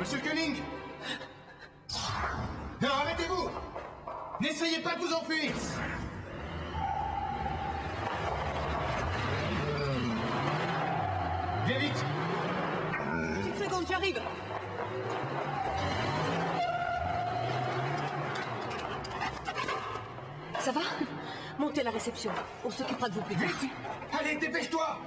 Monsieur Koenig! Non, arrêtez-vous! N'essayez pas de vous enfuir! Bien vite! Une seconde, j'arrive. Ça va? Montez à la réception. On s'occupera de vous plus tard. Vite! Allez, dépêche-toi!